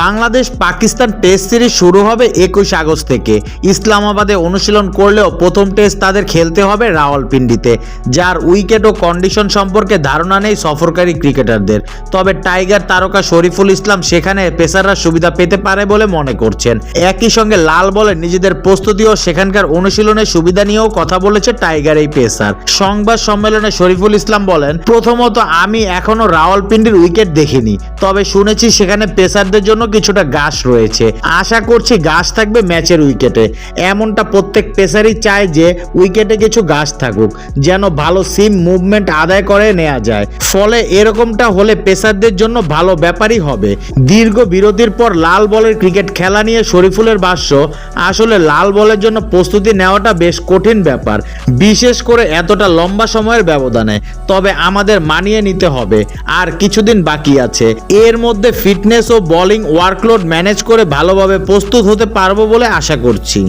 Bangladesh Pakistan test series শুরু হবে 21 August থেকে। ইসলামাবাদে অনুশীলন করলেও প্রথম টেস্ট তাদের খেলতে হবে রাওয়ালপিন্ডিতে, যার উইকেট ও কন্ডিশন সম্পর্কে ধারণা নেই সফরকারী ক্রিকেটারদের। তবে টাইগার তারকা শরীফুল ইসলাম সেখানে পেসাররা সুবিধা পেতে পারে বলে মনে করছেন। একই সঙ্গে লাল বলে নিজেদের প্রস্তুতি ও সেখানকার অনুশীলনের সুবিধা নিয়েও কথা বলেছে টাইগার এই পেসার। সংবাদ সম্মেলনে শরীফুল ইসলাম বলেন, প্রথমত আমি এখনো রাওয়ালপিন্ডির উইকেট দেখিনি, তবে শুনেছি সেখানে পেসারদের জন্য কিছুটা ঘাস রয়েছে। আশা করছি ঘাস থাকবে ম্যাচের উইকেটে। এমনটা প্রত্যেক পেসারই চায় যে উইকেটে কিছু ঘাস থাকুক, যেন ভালো সিম মুভমেন্ট আদায় করে নেওয়া যায়। ফলে এরকমটা হলে পেসারদের জন্য ভালো ব্যাপারই হবে। দীর্ঘ বিরতির পর লাল বলের ক্রিকেট খেলা নিয়ে শরীফুলের ভাষ্য, আসলে লাল বলের জন্য প্রস্তুতি নেওয়াটা বেশ কঠিন ব্যাপার, বিশেষ করে এতটা লম্বা সময়ের ব্যবধানে। তবে আমাদের মানিয়ে নিতে হবে, আর কিছুদিন বাকি আছে। এর মধ্যে ফিটনেস ও বোলিং ওয়ার্কলোড ম্যানেজ করে ভালোভাবে প্রস্তুত হতে পারবো বলে আশা করছি।